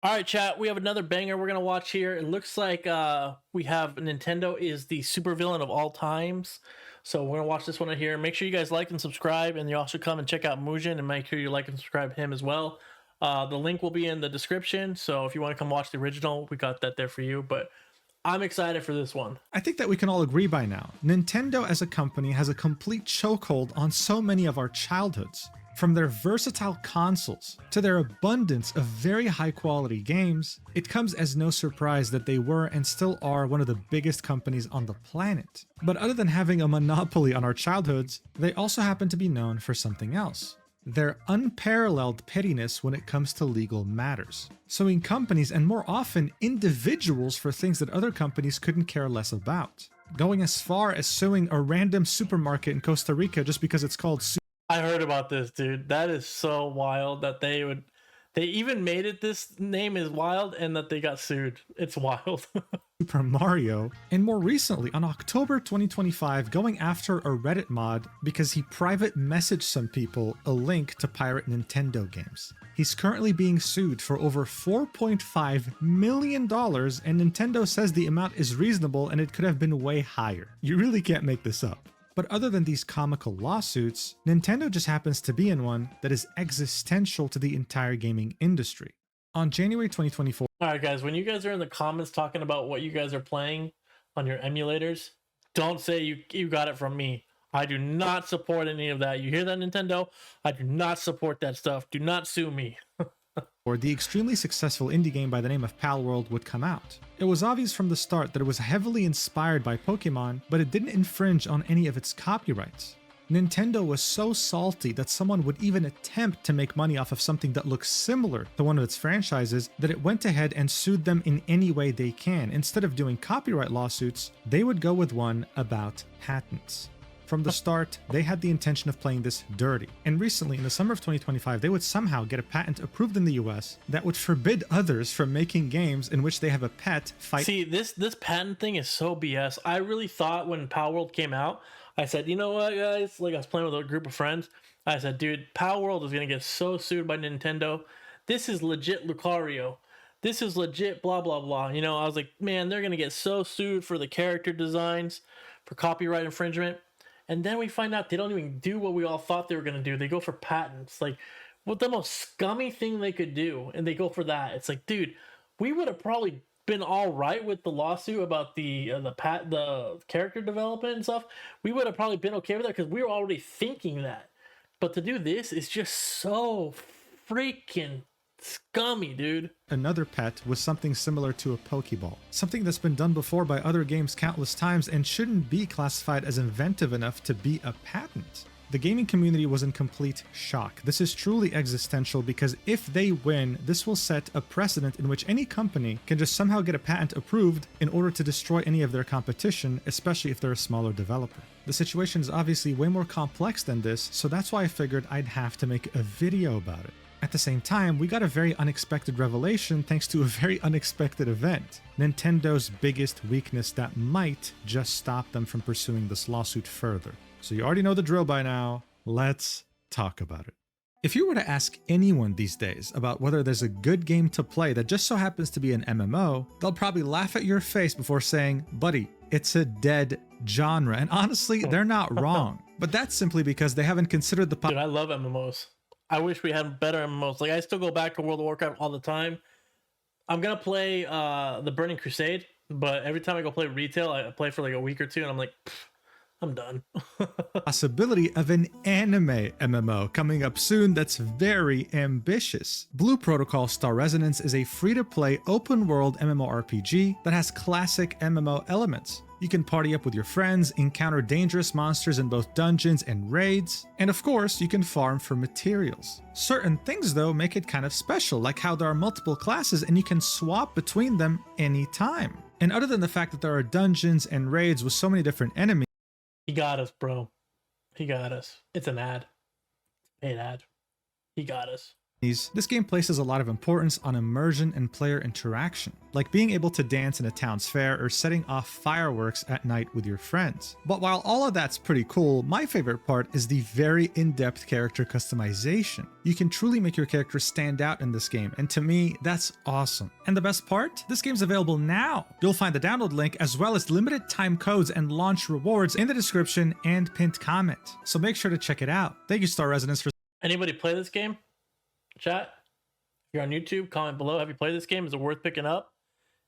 All right, chat. We have another banger we're gonna watch here. It looks like we have Nintendo is the supervillain of all times. So we're gonna watch this one right here. Make sure you guys like and subscribe, and you also come and check out Mujin and make sure you like and subscribe him as well. The link will be in the description. So if you want to come watch the original, we got that there for you. But I'm excited for this one. I think that we can all agree by now, Nintendo as a company has a complete chokehold on so many of our childhoods. From their versatile consoles to their abundance of very high quality games, it comes as no surprise that they were and still are one of the biggest companies on the planet. But other than having a monopoly on our childhoods, they also happen to be known for something else. Their unparalleled pettiness when it comes to legal matters, suing companies and more often individuals for things that other companies couldn't care less about. Going as far as suing a random supermarket in Costa Rica just because it's called I heard about this, dude. That is so wild that they even made it this name is wild and that they got sued. It's wild. Super Mario, and more recently on October 2025 going after a Reddit mod because he private messaged some people a link to pirate Nintendo games. He's currently being sued for over $4.5 million, and Nintendo says the amount is reasonable and it could have been way higher. You really can't make this up. But other than these comical lawsuits, Nintendo just happens to be in one that is existential to the entire gaming industry. On January 2024, Alright guys, when you guys are in the comments talking about what you guys are playing on your emulators, don't say you got it from me. I do not support any of that. You hear that, Nintendo? I do not support that stuff. Do not sue me. or the extremely successful indie game by the name of Palworld would come out. It was obvious from the start that it was heavily inspired by Pokemon, but it didn't infringe on any of its copyrights. Nintendo was so salty that someone would even attempt to make money off of something that looks similar to one of its franchises that it went ahead and sued them in any way they can. Instead of doing copyright lawsuits, they would go with one about patents. From the start, they had the intention of playing this dirty, and recently, in the summer of 2025, they would somehow get a patent approved in the US that would forbid others from making games in which they have a pet fight. See, this patent thing is so BS. I really thought when Palworld came out, I said, you know what, guys? Like, I was playing with a group of friends. I said, dude, Palworld is gonna get so sued by Nintendo. This is legit Lucario. This is legit blah blah blah. You know, I was like, man, they're gonna get so sued for the character designs, for copyright infringement. And then we find out they don't even do what we all thought they were going to do. They go for patents. Like, what the most scummy thing they could do, and they go for that. It's like, dude, we would have probably been all right with the lawsuit about the character development and stuff. We would have probably been okay with that because we were already thinking that. But to do this is just so freaking scummy, dude. Another pet was something similar to a Pokeball, something that's been done before by other games countless times and shouldn't be classified as inventive enough to be a patent. The gaming community was in complete shock. This is truly existential because if they win, this will set a precedent in which any company can just somehow get a patent approved in order to destroy any of their competition, especially if they're a smaller developer. The situation is obviously way more complex than this, so that's why I figured I'd have to make a video about it. At the same time, we got a very unexpected revelation thanks to a very unexpected event. Nintendo's biggest weakness that might just stop them from pursuing this lawsuit further. So you already know the drill by now. Let's talk about it. If you were to ask anyone these days about whether there's a good game to play that just so happens to be an MMO, they'll probably laugh at your face before saying, buddy, it's a dead genre. And honestly, they're not wrong. But that's simply because they haven't considered the Dude, I love MMOs. I wish we had better MMOs. Like, I still go back to World of Warcraft all the time. I'm gonna play the Burning Crusade, but every time I go play retail, I play for like a week or two, and I'm like, I'm done. Possibility of an anime MMO coming up soon that's very ambitious. Blue Protocol Star Resonance is a free-to-play open-world MMORPG that has classic MMO elements. You can party up with your friends, encounter dangerous monsters in both dungeons and raids, and of course, you can farm for materials. Certain things though make it kind of special, like how there are multiple classes and you can swap between them anytime. And other than the fact that there are dungeons and raids with so many different enemies, He got us, bro. He got us. It's an ad. Paid ad. He got us. This game places a lot of importance on immersion and player interaction, like being able to dance in a town's fair or setting off fireworks at night with your friends. But while all of that's pretty cool, my favorite part is the very in-depth character customization. You can truly make your character stand out in this game, and to me, that's awesome. And the best part? This game's available now! You'll find the download link as well as limited time codes and launch rewards in the description and pinned comment, so make sure to check it out. Thank you, Star Residence, for... Anybody play this game? Chat, if you're on YouTube, comment below. Have you played this game? Is it worth picking up?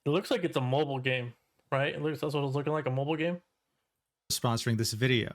It looks like it's a mobile game, right? It looks, that's what it's looking like, a mobile game. Sponsoring this video.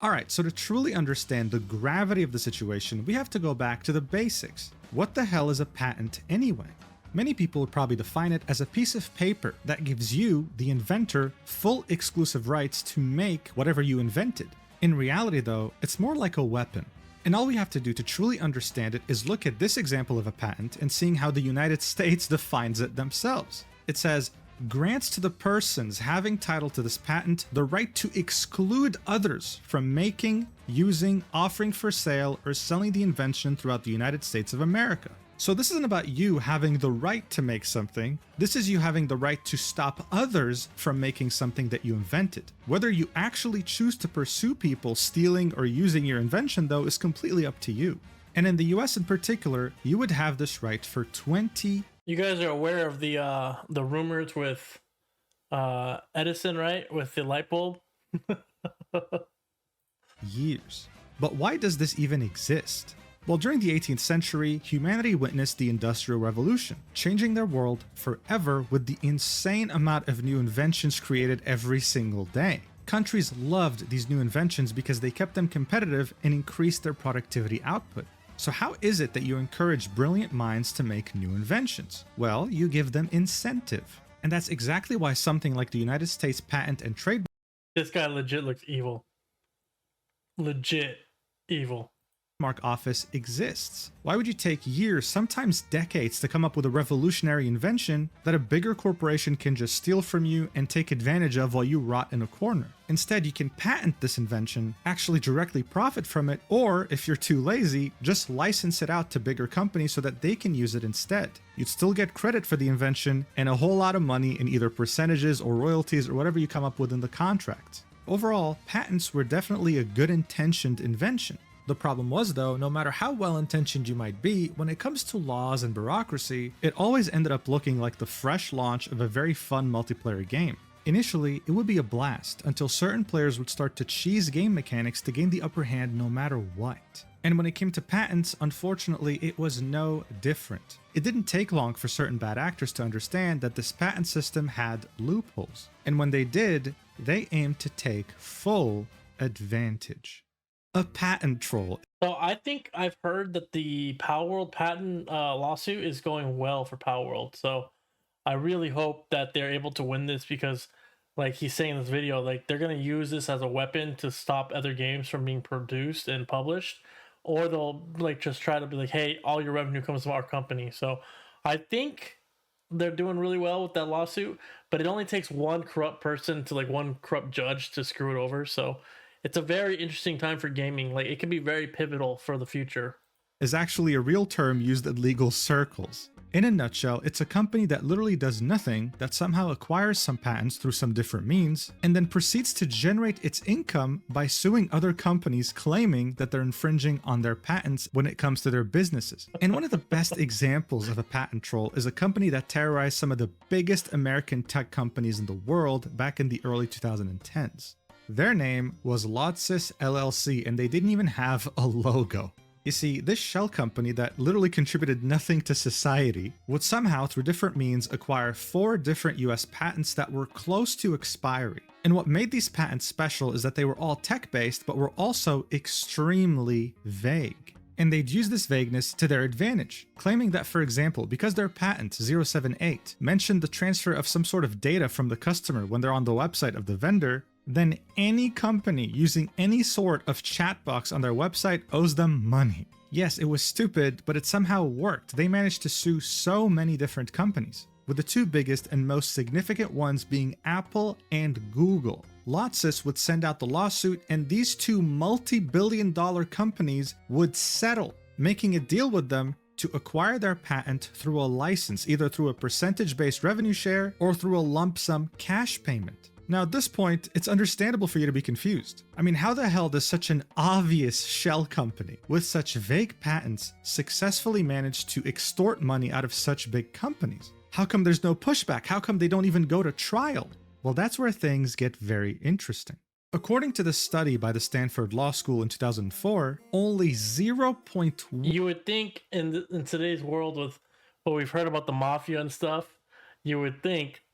Alright, so to truly understand the gravity of the situation, we have to go back to the basics. What the hell is a patent anyway? Many people would probably define it as a piece of paper that gives you, the inventor, full exclusive rights to make whatever you invented. In reality though, it's more like a weapon. And all we have to do to truly understand it is look at this example of a patent and seeing how the United States defines it themselves. It says, grants to the persons having title to this patent the right to exclude others from making, using, offering for sale, or selling the invention throughout the United States of America. So this isn't about you having the right to make something, this is you having the right to stop others from making something that you invented. Whether you actually choose to pursue people stealing or using your invention though is completely up to you. And in the US in particular, you would have this right for 20... You guys are aware of the rumors with Edison, right? With the light bulb? years. But why does this even exist? Well, during the 18th century, humanity witnessed the Industrial Revolution, changing their world forever with the insane amount of new inventions created every single day. Countries loved these new inventions because they kept them competitive and increased their productivity output. So how is it that you encourage brilliant minds to make new inventions? Well, you give them incentive. And that's exactly why something like the United States Patent and Trademark This guy legit looks evil. Legit evil. Office exists. Why would you take years, sometimes decades, to come up with a revolutionary invention that a bigger corporation can just steal from you and take advantage of while you rot in a corner? Instead, you can patent this invention, actually directly profit from it, or if you're too lazy, just license it out to bigger companies so that they can use it instead. You'd still get credit for the invention and a whole lot of money in either percentages or royalties or whatever you come up with in the contract. Overall, patents were definitely a good-intentioned invention. The problem was though, no matter how well-intentioned you might be, when it comes to laws and bureaucracy, it always ended up looking like the fresh launch of a very fun multiplayer game. Initially, it would be a blast, until certain players would start to cheese game mechanics to gain the upper hand no matter what. And when it came to patents, unfortunately, it was no different. It didn't take long for certain bad actors to understand that this patent system had loopholes. And when they did, they aimed to take full advantage. A patent troll. So I think I've heard that the Palworld patent lawsuit is going well for Palworld. So I really hope that they're able to win this because, like he's saying in this video, like they're going to use this as a weapon to stop other games from being produced and published, or they'll like just try to be like, hey, all your revenue comes from our company. So I think they're doing really well with that lawsuit, but it only takes one corrupt person to like one corrupt judge to screw it over. So it's a very interesting time for gaming. Like, it can be very pivotal for the future. Is actually a real term used in legal circles. In a nutshell, it's a company that literally does nothing, that somehow acquires some patents through some different means, and then proceeds to generate its income by suing other companies claiming that they're infringing on their patents when it comes to their businesses. And one of the best examples of a patent troll is a company that terrorized some of the biggest American tech companies in the world back in the early 2010s. Their name was Lotsys LLC, and they didn't even have a logo. You see, this shell company that literally contributed nothing to society would somehow, through different means, acquire 4 different US patents that were close to expiry. And what made these patents special is that they were all tech-based, but were also extremely vague. And they'd use this vagueness to their advantage, claiming that, for example, because their patent 078 mentioned the transfer of some sort of data from the customer when they're on the website of the vendor, then any company using any sort of chat box on their website owes them money. Yes, it was stupid, but it somehow worked. They managed to sue so many different companies, with the 2 biggest and most significant ones being Apple and Google. Lotsys would send out the lawsuit, and these 2 multi-billion-dollar companies would settle, making a deal with them to acquire their patent through a license, either through a percentage-based revenue share or through a lump sum cash payment. Now at this point, it's understandable for you to be confused. I mean, how the hell does such an obvious shell company with such vague patents successfully manage to extort money out of such big companies? How come there's no pushback? How come they don't even go to trial? Well, that's where things get very interesting. According to the study by the Stanford Law School in 2004, only 0.1% You would think in today's world with what we've heard about the mafia and stuff, you would think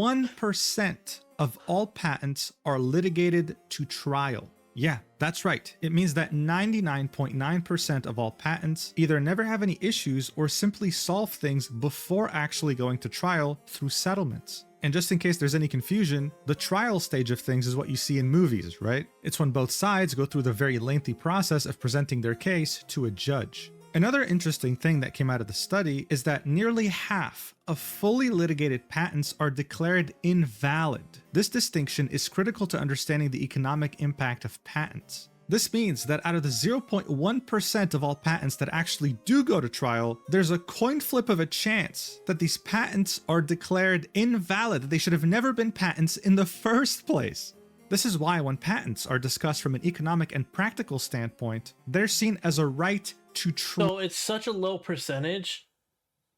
1% of all patents are litigated to trial. Yeah, that's right. It means that 99.9% of all patents either never have any issues or simply solve things before actually going to trial through settlements. And just in case there's any confusion, the trial stage of things is what you see in movies, right? It's when both sides go through the very lengthy process of presenting their case to a judge. Another interesting thing that came out of the study is that nearly half of fully litigated patents are declared invalid. This distinction is critical to understanding the economic impact of patents. This means that out of the 0.1% of all patents that actually do go to trial, there's a coin flip of a chance that these patents are declared invalid, that they should have never been patents in the first place. This is why when patents are discussed from an economic and practical standpoint, they're seen as a right to so it's such a low percentage,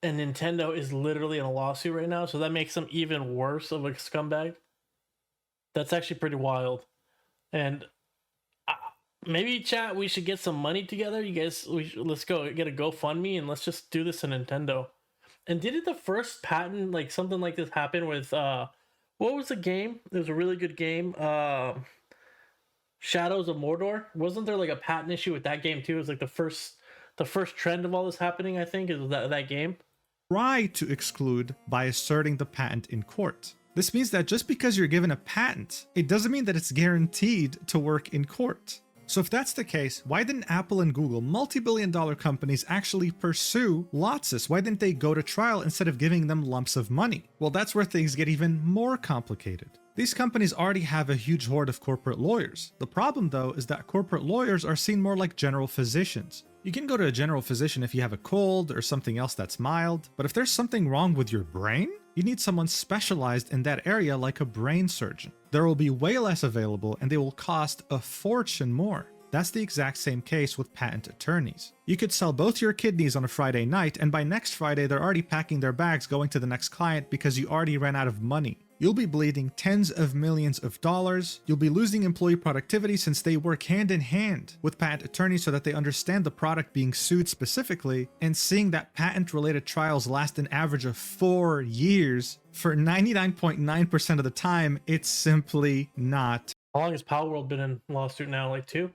and Nintendo is literally in a lawsuit right now, so that makes them even worse of a scumbag. That's actually pretty wild. And maybe chat, we should get some money together. You guys, let's go get a GoFundMe and let's just do this in Nintendo. And didn't the first patent, like something like this, happen with what was the game? It was a really good game. Shadows of Mordor. Wasn't there like a patent issue with that game too? It was like the first trend of all this happening, I think, is that game. Try to exclude by asserting the patent in court. This means that just because you're given a patent, it doesn't mean that it's guaranteed to work in court. So if that's the case, why didn't Apple and Google, multi-billion-dollar companies, actually pursue lawsuits? Why didn't they go to trial instead of giving them lumps of money? Well, that's where things get even more complicated. These companies already have a huge horde of corporate lawyers. The problem, though, is that corporate lawyers are seen more like general physicians. You can go to a general physician if you have a cold or something else that's mild, but if there's something wrong with your brain, you need someone specialized in that area like a brain surgeon. There will be way less available and they will cost a fortune more. That's the exact same case with patent attorneys. You could sell both your kidneys on a Friday night, and by next Friday they're already packing their bags going to the next client because you already ran out of money. You'll be bleeding tens of millions of dollars. You'll be losing employee productivity since they work hand in hand with patent attorneys so that they understand the product being sued specifically, and seeing that patent-related trials last an average of 4 years, for 99.9% of the time, it's simply not. How long has Palworld been in lawsuit now? Like 2?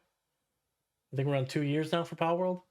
I think we're on 2 years now for Palworld.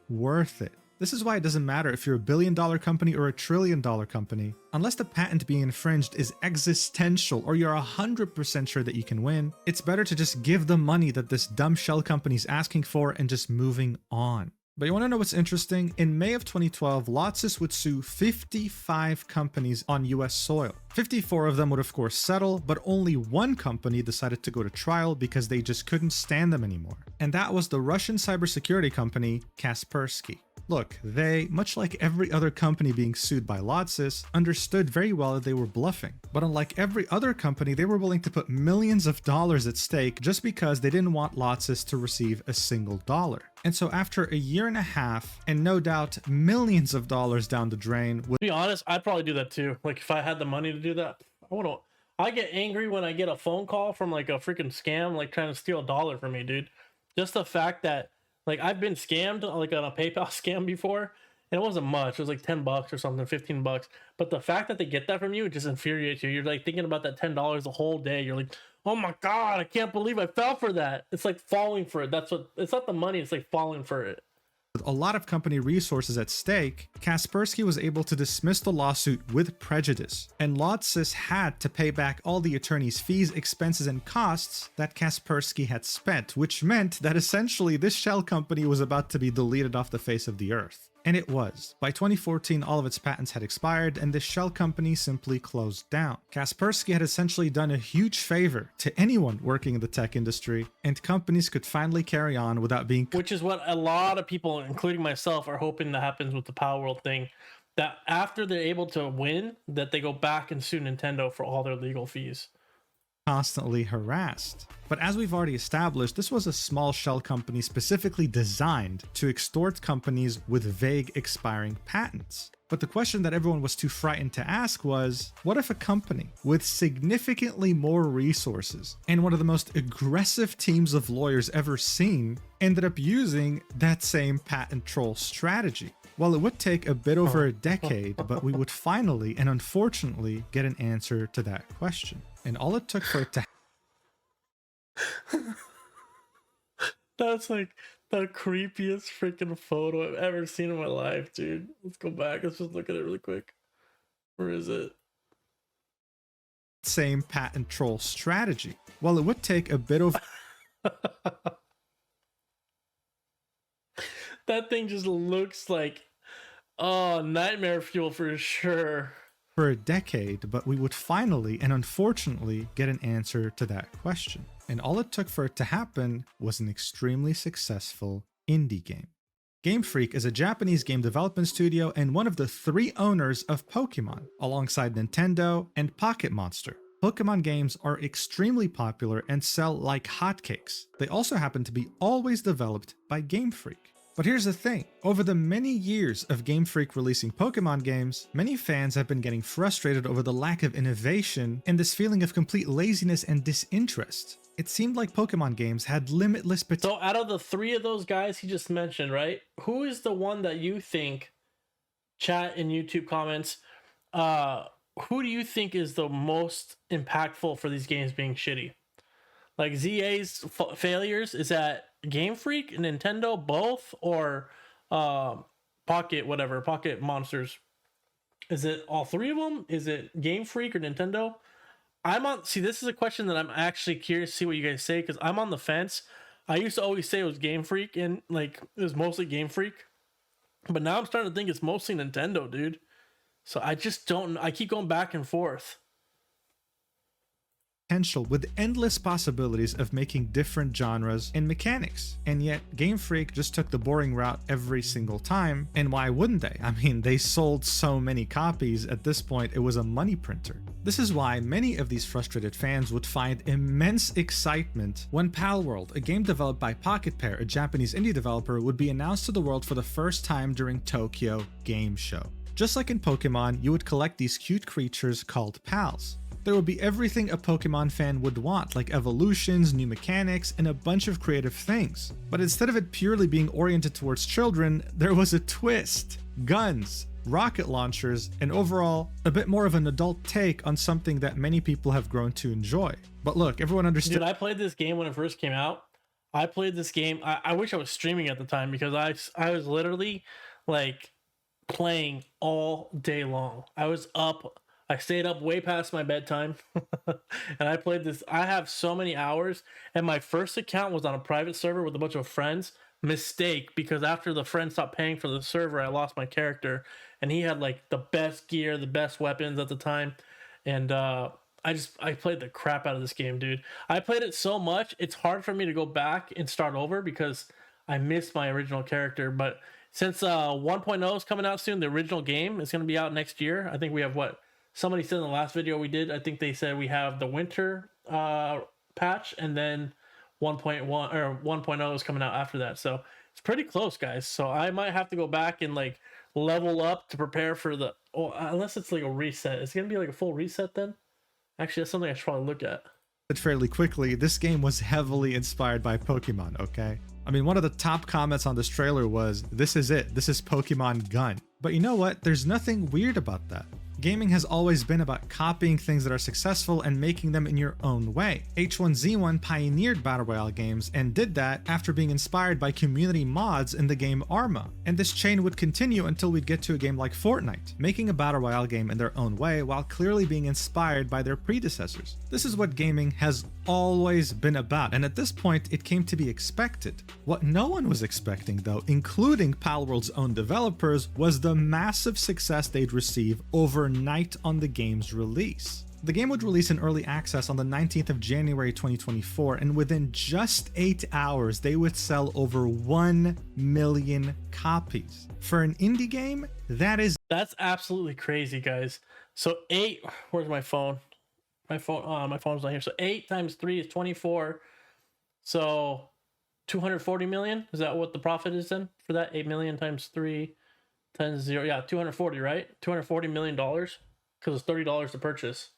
Worth it. This is why it doesn't matter if you're a billion-dollar company or a trillion-dollar company. Unless the patent being infringed is existential or you're 100% sure that you can win, it's better to just give the money that this dumb shell company's asking for and just moving on. But you want to know what's interesting? In May of 2012, Lotus would sue 55 companies on US soil. 54 of them would of course settle, but only one company decided to go to trial because they just couldn't stand them anymore. And that was the Russian cybersecurity company Kaspersky. Look, they, much like every other company being sued by Lotus, understood very well that they were bluffing. But unlike every other company, they were willing to put millions of dollars at stake just because they didn't want Lotus to receive a single dollar. And so after a year and a half, and no doubt millions of dollars down the drain... To be honest, I'd probably do that too. Like if I had the money to do that, I get angry when I get a phone call from like a freaking scam, like trying to steal $1 from me, dude. Just the fact that, like, I've been scammed like on a PayPal scam before, and it wasn't much. It was like $10 or something, $15. But the fact that they get that from you, it just infuriates you. You're like thinking about that $10 the whole day. You're like, oh my God, I can't believe I fell for that. It's like falling for it. It's not the money, it's like falling for it. With a lot of company resources at stake, Kaspersky was able to dismiss the lawsuit with prejudice, and Lotus had to pay back all the attorney's fees, expenses, and costs that Kaspersky had spent, which meant that essentially this shell company was about to be deleted off the face of the earth. And it was. By 2014, all of its patents had expired, and the shell company simply closed down. Kaspersky had essentially done a huge favor to anyone working in the tech industry, and companies could finally carry on without being... Which is what a lot of people, including myself, are hoping that happens with the Palworld thing. That after they're able to win, that they go back and sue Nintendo for all their legal fees. Constantly harassed. But as we've already established, this was a small shell company specifically designed to extort companies with vague expiring patents. But the question that everyone was too frightened to ask was, what if a company with significantly more resources and one of the most aggressive teams of lawyers ever seen ended up using that same patent troll strategy? Well, it would take a bit over a decade, but we would finally and unfortunately get an answer to that question. And all it took for it to... That's like the creepiest freaking photo I've ever seen in my life, dude. Let's go back. Let's just look at it really quick. Where is it? Same patent troll strategy. Well, it would take a bit over... That thing just looks like, oh, nightmare fuel for sure. For a decade, but we would finally and unfortunately get an answer to that question. And all it took for it to happen was an extremely successful indie game. Game Freak is a Japanese game development studio and one of the 3 owners of Pokémon, alongside Nintendo and Pocket Monster. Pokemon games are extremely popular and sell like hotcakes. They also happen to be always developed by Game Freak. But here's the thing, over the many years of Game Freak releasing Pokemon games, many fans have been getting frustrated over the lack of innovation and this feeling of complete laziness and disinterest. It seemed like Pokemon games had limitless potential. So out of the 3 of those guys he just mentioned, right? Who is the one that you think, chat and YouTube comments, who do you think is the most impactful for these games being shitty? Like ZA's failures, is that Game Freak, Nintendo, both, or Pocket Monsters? Is it all 3 of them? Is it Game Freak or Nintendo? See, this is a question that I'm actually curious to see what you guys say, because I'm on the fence. I used to always say it was Game Freak, and like it was mostly Game Freak, but now I'm starting to think it's mostly Nintendo, dude. So I just don't. I keep going back and forth. With endless possibilities of making different genres and mechanics, and yet Game Freak just took the boring route every single time. And why wouldn't they? I mean, they sold so many copies, at this point it was a money printer. This is why many of these frustrated fans would find immense excitement when Palworld, a game developed by Pocket Pair, a Japanese indie developer, would be announced to the world for the first time during Tokyo Game Show. Just like in Pokemon, you would collect these cute creatures called pals. There would be everything a Pokemon fan would want, like evolutions, new mechanics, and a bunch of creative things. But instead of it purely being oriented towards children, there was a twist. Guns, rocket launchers, and overall, a bit more of an adult take on something that many people have grown to enjoy. But look, everyone understood. Dude, I played this game when it first came out. I played this game. I wish I was streaming at the time, because I was literally like playing all day long. I was up. I stayed up way past my bedtime and I played this. I have so many hours, and my first account was on a private server with a bunch of friends. Mistake, because after the friend stopped paying for the server, I lost my character, and he had like the best gear, the best weapons at the time. And I played the crap out of this game, dude. I played it so much, it's hard for me to go back and start over because I missed my original character. But since 1.0 is coming out soon, the original game is going to be out next year. I think we have what? Somebody said in the last video we did, I think they said we have the winter patch, and then 1.1 or 1.0 is coming out after that. So it's pretty close, guys. So I might have to go back and like level up to prepare for the, unless it's like a reset. It's going to be like a full reset then? Actually, that's something I should probably look at. Fairly quickly, this game was heavily inspired by Pokemon, okay? I mean, one of the top comments on this trailer was, "This is it. This is Pokemon Gun." But you know what? There's nothing weird about that. Gaming has always been about copying things that are successful and making them in your own way. H1Z1 pioneered Battle Royale games and did that after being inspired by community mods in the game Arma. And this chain would continue until we'd get to a game like Fortnite, making a Battle Royale game in their own way while clearly being inspired by their predecessors. This is what gaming has always been about, and at this point it came to be expected. What no one was expecting though, including Palworld's own developers, was the massive success they'd receive overnight on the game's release. The game would release in early access on the 19th of January 2024, and within just 8 hours they would sell over 1 million copies. For an indie game, that's absolutely crazy, guys. So where's my phone? My phone's not here. So 8 times 3 is 24. So 240 million. Is that what the profit is then for that? 8 million times 3 times 0. Yeah, 240, right? $240 million because it's $30 to purchase.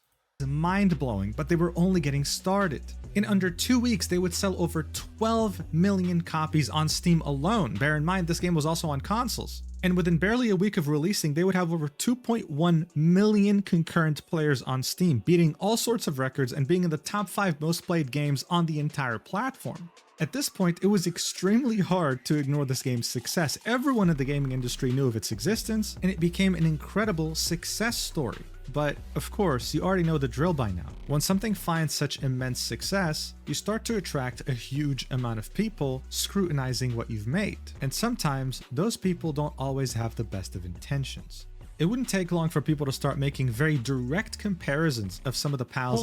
mind-blowing, but they were only getting started. In under 2 weeks, they would sell over 12 million copies on Steam alone. Bear in mind, this game was also on consoles. And within barely a week of releasing, they would have over 2.1 million concurrent players on Steam, beating all sorts of records and being in the top 5 most played games on the entire platform. At this point, it was extremely hard to ignore this game's success. Everyone in the gaming industry knew of its existence, and it became an incredible success story. But of course, you already know the drill by now. When something finds such immense success, you start to attract a huge amount of people scrutinizing what you've made. And sometimes, those people don't always have the best of intentions. It wouldn't take long for people to start making very direct comparisons of some of the pals.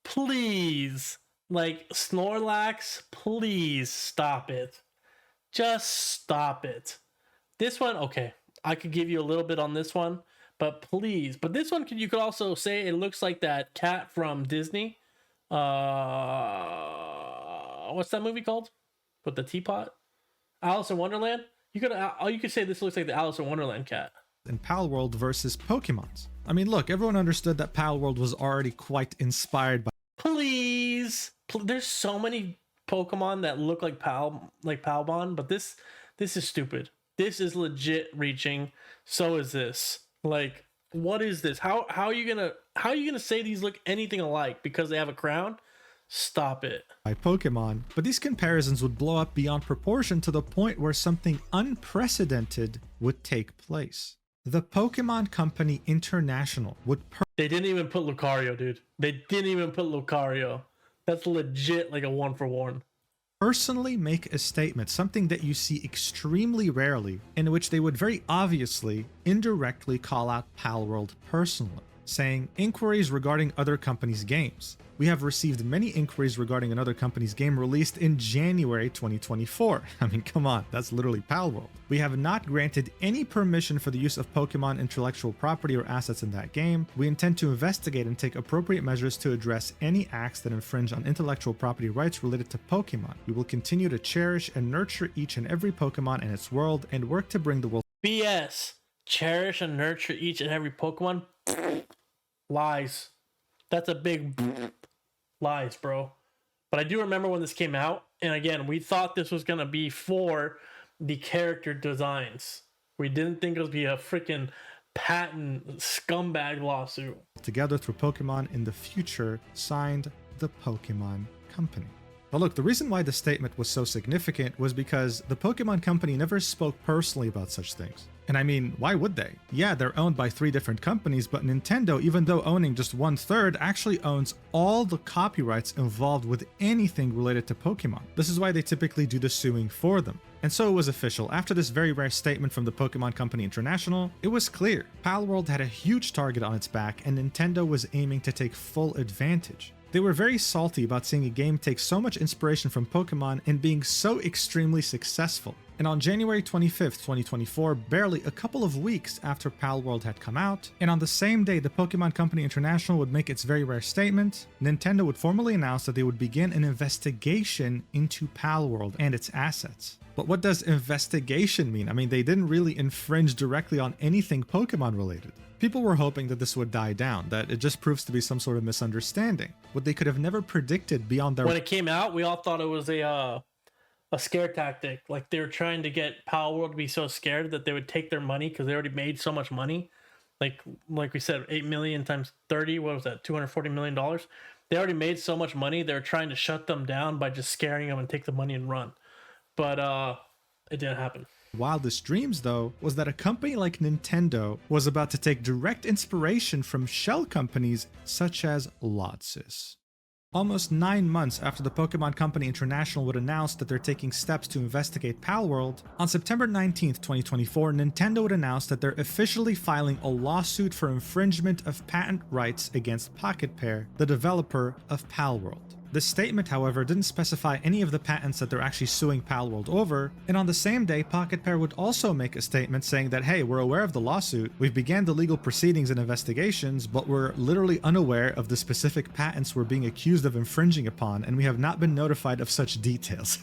Please. Like, Snorlax, please stop it. Just stop it. This one, okay, I could give you a little bit on this one, but please. But this one, you could also say it looks like that cat from Disney. What's that movie called? With the teapot? Alice in Wonderland? You could say this looks like the Alice in Wonderland cat. In Palworld versus Pokémon's. I mean, look, everyone understood that Palworld was already quite inspired by. Please. There's so many Pokemon that look like Palbon, but this is stupid. This is legit reaching. So is this. Like, what is this? How are you gonna say these look anything alike because they have a crown? Stop it. By Pokemon, but these comparisons would blow up beyond proportion to the point where something unprecedented would take place. The Pokemon Company International would. They didn't even put Lucario, dude. They didn't even put Lucario. That's legit like a 1-for-1. Personally make a statement, something that you see extremely rarely, in which they would very obviously indirectly call out Palworld personally, saying inquiries regarding other companies' games. We have received many inquiries regarding another company's game released in January 2024. I mean, come on, that's literally Palworld. We have not granted any permission for the use of Pokemon intellectual property or assets in that game. We intend to investigate and take appropriate measures to address any acts that infringe on intellectual property rights related to Pokemon. We will continue to cherish and nurture each and every Pokemon in its world and work to bring the world. BS. Cherish and nurture each and every Pokemon? Lies. That's a big lies, bro. But I do remember when this came out, and again, we thought this was gonna be for the character designs. We didn't think it would be a freaking patent scumbag lawsuit. Together through Pokemon in the future, signed the Pokemon Company. But look, the reason why the statement was so significant was because the Pokemon Company never spoke personally about such things. And I mean, why would they? Yeah, they're owned by 3 different companies, but Nintendo, even though owning just 1/3, actually owns all the copyrights involved with anything related to Pokemon. This is why they typically do the suing for them. And so it was official. After this very rare statement from the Pokemon Company International, it was clear. Palworld had a huge target on its back, and Nintendo was aiming to take full advantage. They were very salty about seeing a game take so much inspiration from Pokemon and being so extremely successful. And on January 25th, 2024, barely a couple of weeks after Palworld had come out, and on the same day the Pokemon Company International would make its very rare statement, Nintendo would formally announce that they would begin an investigation into Palworld and its assets. But what does investigation mean? I mean, they didn't really infringe directly on anything Pokemon related. People were hoping that this would die down, that it just proves to be some sort of misunderstanding. What they could have never predicted beyond their. When it came out, we all thought it was a scare tactic. Like they were trying to get Palworld to be so scared that they would take their money because they already made so much money like we said, 8 million times 30, what was that, $240 million. They already made so much money, they're trying to shut them down by just scaring them and take the money and run. But it didn't happen. Wildest dreams, though, was that a company like Nintendo was about to take direct inspiration from shell companies such as Lotsys. Almost 9 months after the Pokemon Company International would announce that they're taking steps to investigate Palworld, on September 19th, 2024, Nintendo would announce that they're officially filing a lawsuit for infringement of patent rights against Pocket Pair, the developer of Palworld. This statement, however, didn't specify any of the patents that they're actually suing Palworld over, and on the same day, Pocket Pair would also make a statement saying that, hey, we're aware of the lawsuit, we've began the legal proceedings and investigations, but we're literally unaware of the specific patents we're being accused of infringing upon, and we have not been notified of such details.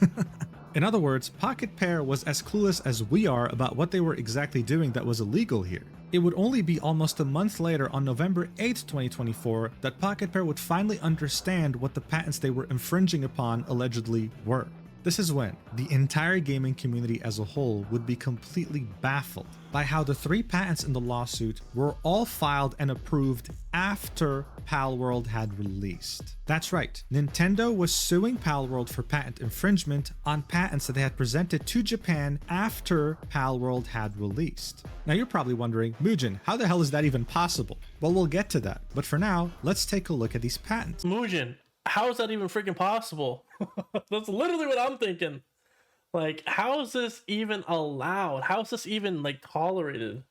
In other words, Pocket Pair was as clueless as we are about what they were exactly doing that was illegal here. It would only be almost a month later, on November 8th, 2024, that Pocket Pair would finally understand what the patents they were infringing upon allegedly were. This is when the entire gaming community as a whole would be completely baffled by how the 3 patents in the lawsuit were all filed and approved after Palworld had released. That's right, Nintendo was suing Palworld for patent infringement on patents that they had presented to Japan after Palworld had released. Now you're probably wondering, Mugen, how the hell is that even possible? Well, we'll get to that, but for now, let's take a look at these patents. Mugen, how is that even freaking possible? That's literally what I'm thinking. Like, how is this even allowed? How is this even, like, tolerated?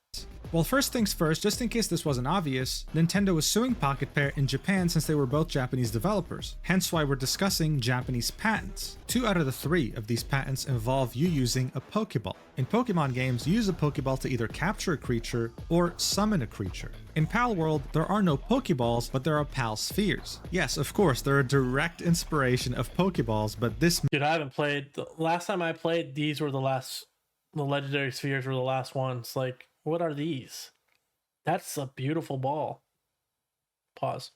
Well, first things first, just in case this wasn't obvious, Nintendo was suing Pocket Pair in Japan since they were both Japanese developers, hence why we're discussing Japanese patents. 2 out of the 3 of these patents involve you using a Pokeball. In Pokemon games, you use a Pokeball to either capture a creature or summon a creature. In Palworld, there are no Pokeballs, but there are Pal Spheres. Yes, of course, they're a direct inspiration of Pokeballs, but this— Dude, I haven't played. The last time I played, these were the legendary spheres were the last ones. Like, what are these? That's a beautiful ball. Pause.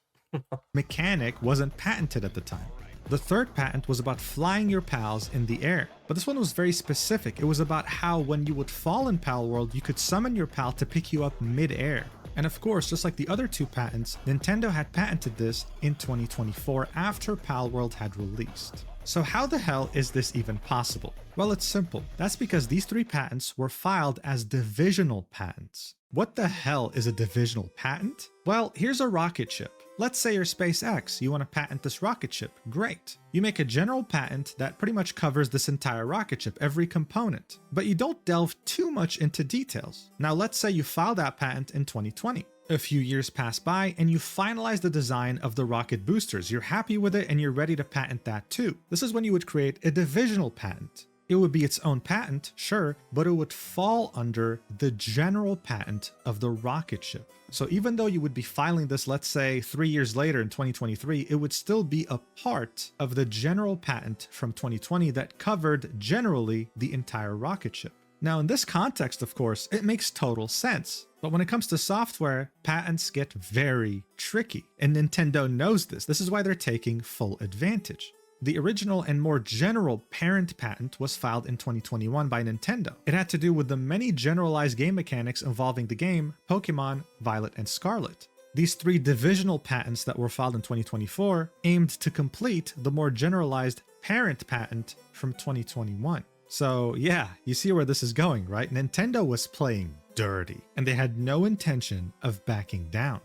mechanic wasn't patented at the time. The third patent was about flying your pals in the air, but this one was very specific. It was about how when you would fall in Palworld, you could summon your pal to pick you up mid-air. And of course, just like the other 2 patents, Nintendo had patented this in 2024 after Palworld had released. So how the hell is this even possible? Well, it's simple. That's because these 3 patents were filed as divisional patents. What the hell is a divisional patent? Well, here's a rocket ship. Let's say you're SpaceX, you want to patent this rocket ship. Great. You make a general patent that pretty much covers this entire rocket ship, every component, but you don't delve too much into details. Now let's say you file that patent in 2020. A few years pass by and you finalize the design of the rocket boosters. You're happy with it and you're ready to patent that too. This is when you would create a divisional patent. It would be its own patent, sure, but it would fall under the general patent of the rocket ship. So even though you would be filing this, let's say 3 years later in 2023, it would still be a part of the general patent from 2020 that covered generally the entire rocket ship. Now in this context, of course, it makes total sense. But when it comes to software, patents get very tricky, and Nintendo knows this. This is why they're taking full advantage. The original and more general parent patent was filed in 2021 by Nintendo. It had to do with the many generalized game mechanics involving the game Pokemon Violet and Scarlet. These 3 divisional patents that were filed in 2024 aimed to complete the more generalized parent patent from 2021. So yeah, you see where this is going, right? Nintendo was playing dirty, and they had no intention of backing down.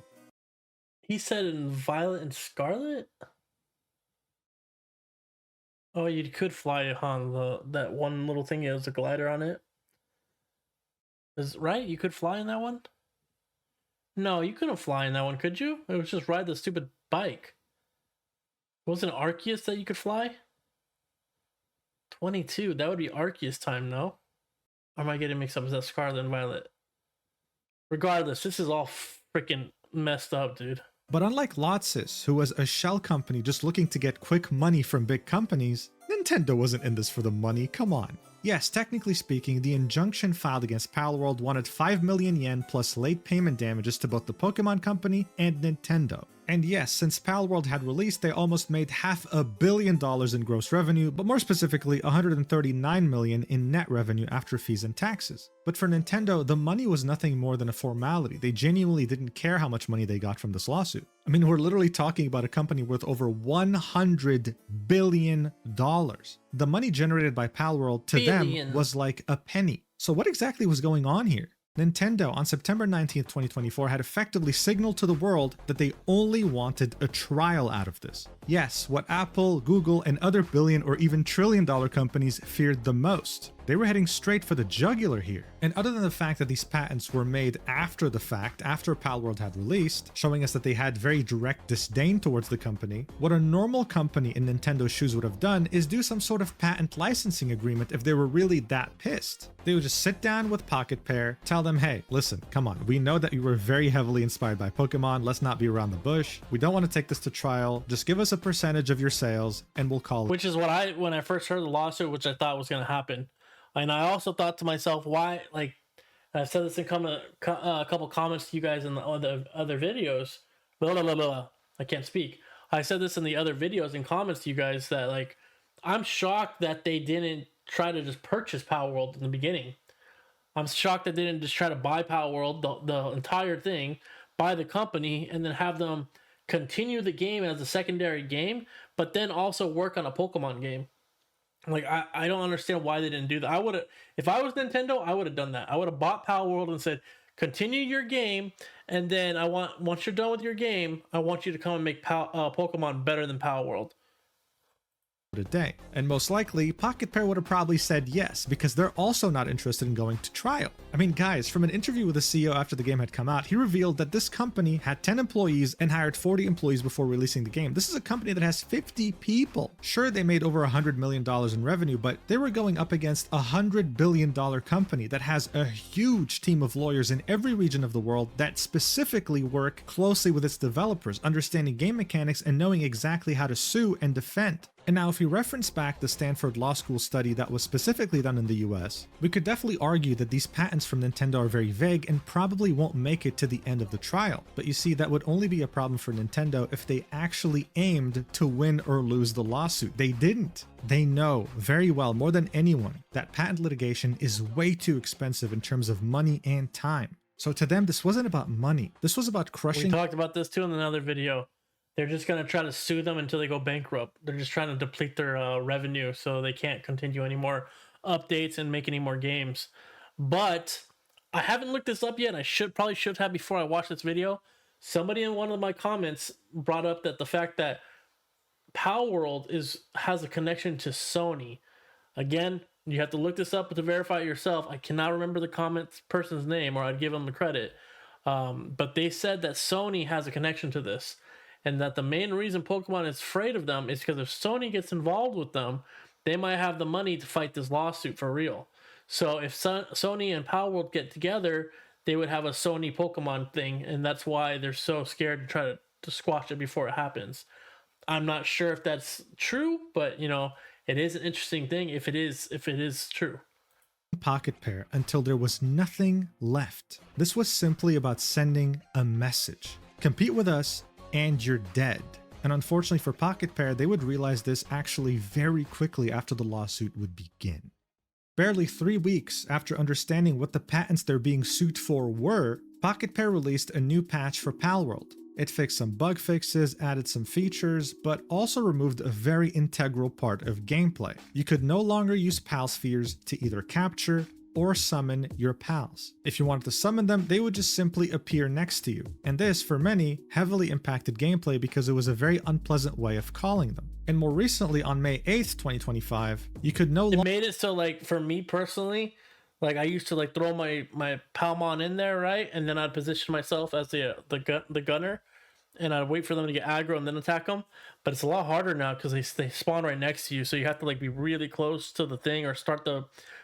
He said in Violet and Scarlet? Oh, you could fly on that one little thing. It has a glider on it. Is right? You could fly in that one? No, you couldn't fly in that one, could you? It was just ride the stupid bike. Wasn't it Arceus that you could fly? 22. That would be Arceus time, no? Or am I getting mixed up? Is that Scarlet and Violet? Regardless, this is all freaking messed up, dude. But unlike Lotsys, who was a shell company just looking to get quick money from big companies, Nintendo wasn't in this for the money, come on. Yes, technically speaking, the injunction filed against Palworld wanted 5 million yen plus late payment damages to both the Pokemon Company and Nintendo. And yes, since Palworld had released, they almost made $500 million in gross revenue, but more specifically $139 million in net revenue after fees and taxes. But for Nintendo, the money was nothing more than a formality. They genuinely didn't care how much money they got from this lawsuit. I mean, we're literally talking about a company worth over $100 billion. The money generated by Palworld to them was like a penny. So what exactly was going on here? Nintendo on September 19th, 2024 had effectively signaled to the world that they only wanted a trial out of this. Yes, what Apple, Google, and other billion or even trillion-dollar companies feared the most. They were heading straight for the jugular here. And other than the fact that these patents were made after the fact, after Palworld had released, showing us that they had very direct disdain towards the company, what a normal company in Nintendo's shoes would have done is do some sort of patent licensing agreement if they were really that pissed. They would just sit down with Pocket Pair, tell them, hey, listen, come on, we know that you were very heavily inspired by Pokemon, let's not be around the bush. We don't want to take this to trial, just give us a percentage of your sales and we'll call it. Which is what when I first heard the lawsuit, which I thought was going to happen. And I also thought to myself, why, like, I've said this in a couple comments to you guys in the other videos, blah, blah, blah, blah. I can't speak. I said this in the other videos and comments to you guys that, like, I'm shocked that they didn't try to just purchase Palworld in the beginning. I'm shocked that they didn't just try to buy Palworld, the entire thing, buy the company, and then have them continue the game as a secondary game, but then also work on a Pokemon game. Like, I don't understand why they didn't do that. I would have, if I was Nintendo, I would have done that. I would have bought Palworld and said, continue your game, and then once you're done with your game, I want you to come and make Pokemon better than Palworld. A day. And most likely, Pocket Pair would have probably said yes, because they're also not interested in going to trial. I mean, guys, from an interview with the CEO after the game had come out, he revealed that this company had 10 employees and hired 40 employees before releasing the game. This is a company that has 50 people. Sure, they made over $100 million in revenue, but they were going up against a $100 billion company that has a huge team of lawyers in every region of the world that specifically work closely with its developers, understanding game mechanics and knowing exactly how to sue and defend. And now if we reference back the Stanford Law School study that was specifically done in the US, we could definitely argue that these patents from Nintendo are very vague and probably won't make it to the end of the trial. But you see, that would only be a problem for Nintendo if they actually aimed to win or lose the lawsuit. They didn't. They know very well, more than anyone, that patent litigation is way too expensive in terms of money and time. So to them, this wasn't about money. This was about crushing. We talked about this too in another video. They're just going to try to sue them until they go bankrupt. They're just trying to deplete their revenue so they can't continue any more updates and make any more games. But I haven't looked this up yet. I probably should have before I watched this video. Somebody in one of my comments brought up that the fact that Palworld has a connection to Sony. Again, you have to look this up to verify it yourself. I cannot remember the comments person's name, or I'd give them the credit. But they said that Sony has a connection to this. And that the main reason Pokemon is afraid of them is because if Sony gets involved with them, they might have the money to fight this lawsuit for real. So if Sony and Palworld get together, they would have a Sony Pokemon thing, and that's why they're so scared to try to squash it before it happens. I'm not sure if that's true, but you know, it is an interesting thing if it is true. Pocket Pair until there was nothing left. This was simply about sending a message. Compete with us, and you're dead. And unfortunately for Pocket Pair, they would realize this actually very quickly after the lawsuit would begin. Barely 3 weeks after understanding what the patents they're being sued for were, Pocket Pair released a new patch for Palworld. It fixed some bug fixes, added some features, but also removed a very integral part of gameplay. You could no longer use Pal Spheres to either capture or summon your pals. If you wanted to summon them, they would just simply appear next to you. And this, for many, heavily impacted gameplay because it was a very unpleasant way of calling them. And more recently, on May 8th, 2025, you could no longer— It made it so, like, for me personally, like, I used to, like, throw my Palmon in there, right? And then I'd position myself as the gunner, and I'd wait for them to get aggro and then attack them. But it's a lot harder now because they spawn right next to you, so you have to, like, be really close to the thing or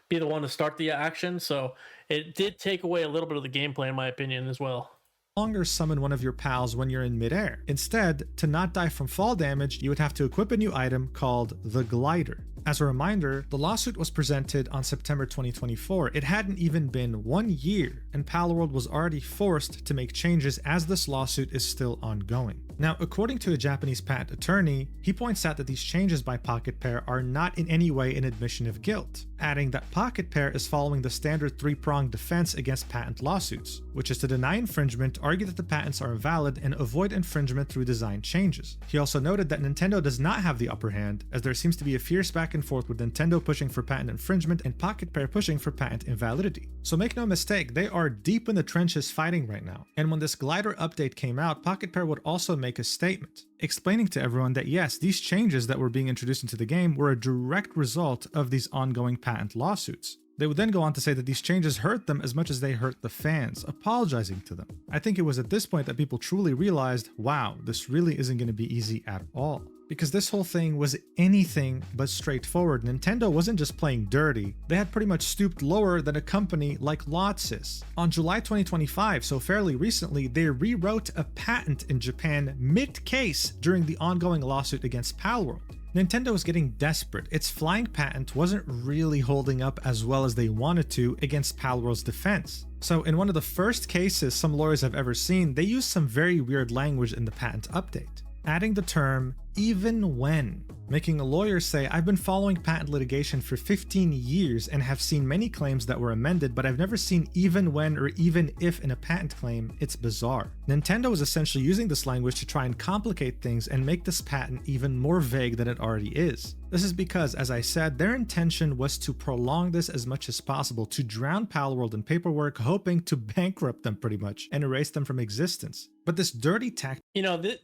be the one to start the action. So it did take away a little bit of the gameplay, in my opinion, as well. Longer summon one of your pals when you're in midair. Instead, to not die from fall damage, you would have to equip a new item called the Glider. As a reminder, the lawsuit was presented on September 2024. It hadn't even been 1 year, and Palworld was already forced to make changes as this lawsuit is still ongoing. Now, according to a Japanese patent attorney, he points out that these changes by Pocket Pair are not in any way an admission of guilt, adding that Pocket Pair is following the standard three-pronged defense against patent lawsuits, which is to deny infringement, argue that the patents are invalid, and avoid infringement through design changes. He also noted that Nintendo does not have the upper hand, as there seems to be a fierce back and forth with Nintendo pushing for patent infringement and Pocket Pair pushing for patent invalidity. So make no mistake, they are deep in the trenches fighting right now. And when this glider update came out, Pocket Pair would also make a statement, explaining to everyone that yes, these changes that were being introduced into the game were a direct result of these ongoing patent lawsuits. They would then go on to say that these changes hurt them as much as they hurt the fans, apologizing to them. I think it was at this point that people truly realized, wow, this really isn't going to be easy at all. Because this whole thing was anything but straightforward. Nintendo wasn't just playing dirty, they had pretty much stooped lower than a company like Lotsys. On July 2025, so fairly recently, they rewrote a patent in Japan mid-case during the ongoing lawsuit against Palworld. Nintendo was getting desperate. Its flying patent wasn't really holding up as well as they wanted to against Palworld's defense. So in one of the first cases some lawyers have ever seen, they used some very weird language in the patent update, adding the term even when, making a lawyer say, I've been following patent litigation for 15 years and have seen many claims that were amended, but I've never seen even when or even if in a patent claim. It's bizarre. Nintendo is essentially using this language to try and complicate things and make this patent even more vague than it already is. This is because, as I said, their intention was to prolong this as much as possible, to drown Palworld in paperwork, hoping to bankrupt them pretty much and erase them from existence. But this dirty tactic,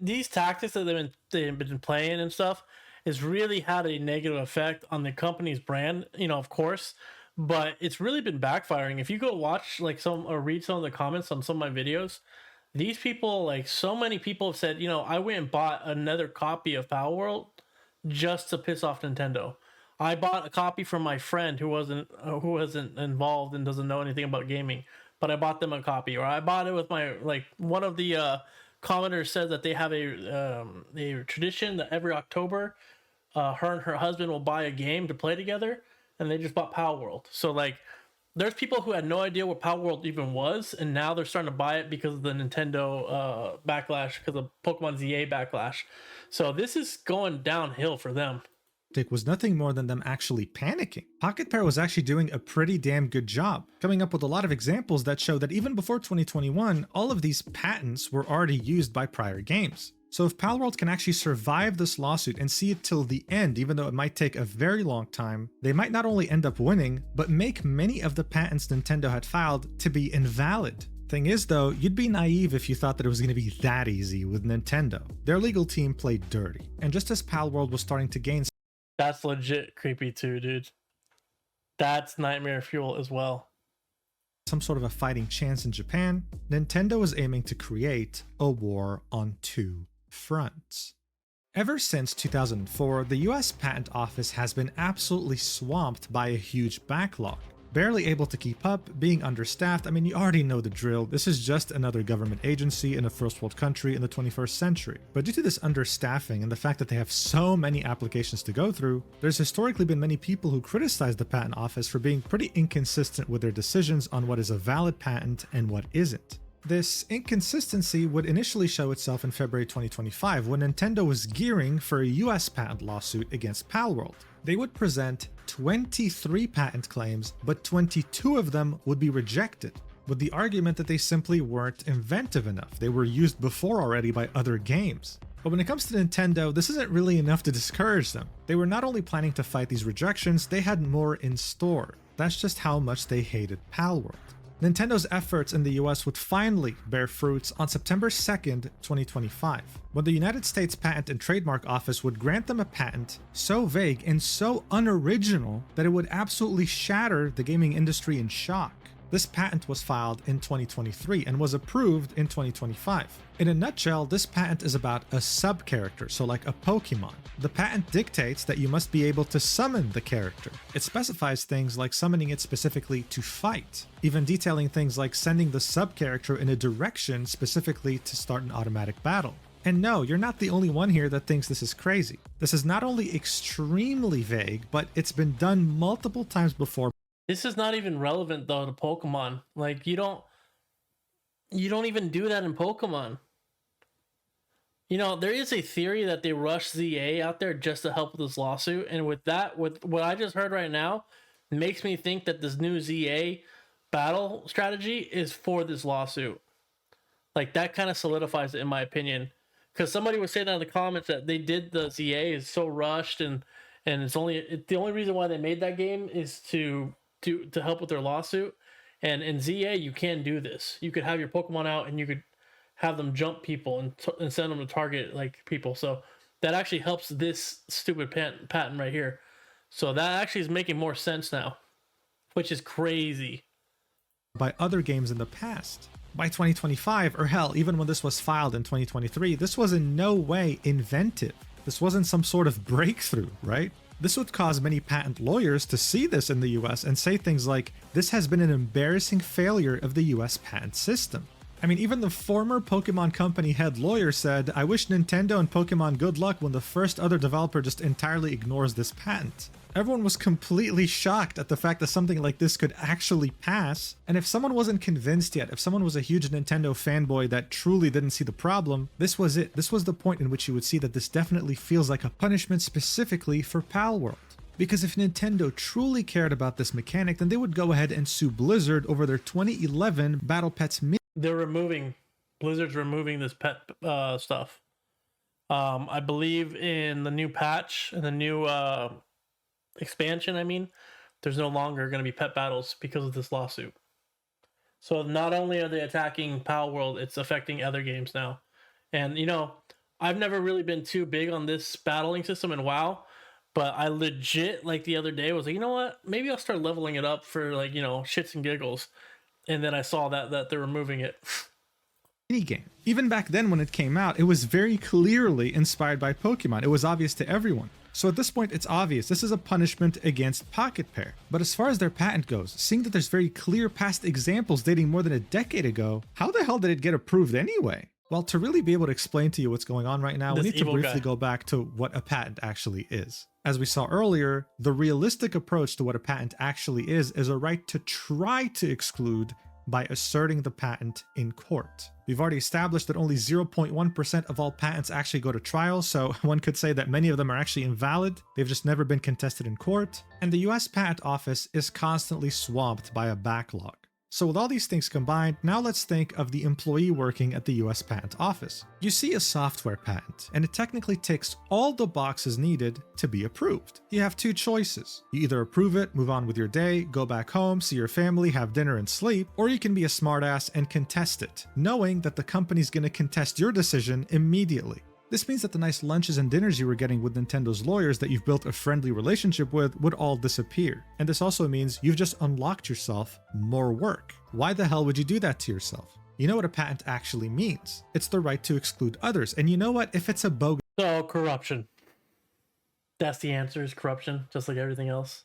these tactics that they've been playing and stuff has really had a negative effect on the company's brand, of course, but it's really been backfiring. If you go watch or read some of the comments on some of my videos, these people, so many people have said, I went and bought another copy of Palworld just to piss off Nintendo. I bought a copy from my friend who wasn't involved and doesn't know anything about gaming, but I bought them a copy. Or I bought it with my, one of the commenters said that they have a tradition that every October her and her husband will buy a game to play together, and they just bought Palworld. So there's people who had no idea what Palworld even was, and now they're starting to buy it because of the Nintendo backlash, because of Pokemon ZA backlash. So this is going downhill for them. was nothing more than them actually panicking. Pocket Pair was actually doing a pretty damn good job, coming up with a lot of examples that show that even before 2021, all of these patents were already used by prior games. So if Palworld can actually survive this lawsuit and see it till the end, even though it might take a very long time, they might not only end up winning, but make many of the patents Nintendo had filed to be invalid. Thing is though, you'd be naive if you thought that it was going to be that easy with Nintendo. Their legal team played dirty. And just as Palworld was starting to gain... That's legit creepy too, dude. That's nightmare fuel as well. Some sort of a fighting chance in Japan, Nintendo was aiming to create a war on two fronts. Ever since 2004, the US Patent Office has been absolutely swamped by a huge backlog. Barely able to keep up, being understaffed. I mean, you already know the drill. This is just another government agency in a first world country in the 21st century. But due to this understaffing and the fact that they have so many applications to go through, there's historically been many people who criticize the patent office for being pretty inconsistent with their decisions on what is a valid patent and what isn't. This inconsistency would initially show itself in February 2025 when Nintendo was gearing for a US patent lawsuit against Palworld. They would present 23 patent claims, but 22 of them would be rejected, with the argument that they simply weren't inventive enough. They were used before already by other games. But when it comes to Nintendo, this isn't really enough to discourage them. They were not only planning to fight these rejections, they had more in store. That's just how much they hated Palworld. Nintendo's efforts in the US would finally bear fruits on September 2nd, 2025, when the United States Patent and Trademark Office would grant them a patent so vague and so unoriginal that it would absolutely shatter the gaming industry in shock. This patent was filed in 2023 and was approved in 2025. In a nutshell, this patent is about a sub-character, so like a Pokemon. The patent dictates that you must be able to summon the character. It specifies things like summoning it specifically to fight, even detailing things like sending the sub-character in a direction specifically to start an automatic battle. And no, you're not the only one here that thinks this is crazy. This is not only extremely vague, but it's been done multiple times before. This is not even relevant though to Pokemon. Like you don't even do that in Pokemon. You know, there is a theory that they rushed ZA out there just to help with this lawsuit, and with what I just heard right now, it makes me think that this new ZA battle strategy is for this lawsuit. Like that kind of solidifies it in my opinion. Because somebody was saying in the comments that they did the ZA is so rushed and the only reason why they made that game is to help with their lawsuit. And in ZA you can do this. You could have your Pokemon out and you could have them jump people and send them to target like people. So that actually helps this stupid patent right here. So that actually is making more sense now, which is crazy. By other games in the past. By 2025, or hell, even when this was filed in 2023, this was in no way inventive. This wasn't some sort of breakthrough, right? This would cause many patent lawyers to see this in the US and say things like, this has been an embarrassing failure of the US patent system. I mean, even the former Pokemon Company head lawyer said, I wish Nintendo and Pokemon good luck when the first other developer just entirely ignores this patent. Everyone was completely shocked at the fact that something like this could actually pass, and if someone wasn't convinced yet, if someone was a huge Nintendo fanboy that truly didn't see the problem, this was it. This was the point in which you would see that this definitely feels like a punishment specifically for Palworld. Because if Nintendo truly cared about this mechanic, then they would go ahead and sue Blizzard over their 2011 Battle Pets Blizzard's removing this pet stuff. I believe in the new patch and the new expansion, there's no longer going to be pet battles because of this lawsuit. So not only are they attacking Palworld, it's affecting other games now. And, I've never really been too big on this battling system in WoW, but I legit, like the other day, was like, you know what? Maybe I'll start leveling it up for, like, shits and giggles. And then I saw that they're removing it. Game. Even back then when it came out, it was very clearly inspired by Pokemon. It was obvious to everyone. So at this point, it's obvious this is a punishment against Pocket Pair. But as far as their patent goes, seeing that there's very clear past examples dating more than a decade ago, how the hell did it get approved anyway? Well, to really be able to explain to you what's going on right now, we need to briefly go back to what a patent actually is. As we saw earlier, the realistic approach to what a patent actually is a right to try to exclude by asserting the patent in court. We've already established that only 0.1% of all patents actually go to trial, so one could say that many of them are actually invalid. They've just never been contested in court. And the US Patent Office is constantly swamped by a backlog. So with all these things combined, now let's think of the employee working at the US Patent Office. You see a software patent, and it technically ticks all the boxes needed to be approved. You have two choices. You either approve it, move on with your day, go back home, see your family, have dinner and sleep, or you can be a smartass and contest it, knowing that the company's gonna contest your decision immediately. This means that the nice lunches and dinners you were getting with Nintendo's lawyers that you've built a friendly relationship with would all disappear. And this also means you've just unlocked yourself more work. Why the hell would you do that to yourself? You know what a patent actually means. It's the right to exclude others. And you know what? If it's a bogus... So, corruption. That's the answer, is corruption, just like everything else.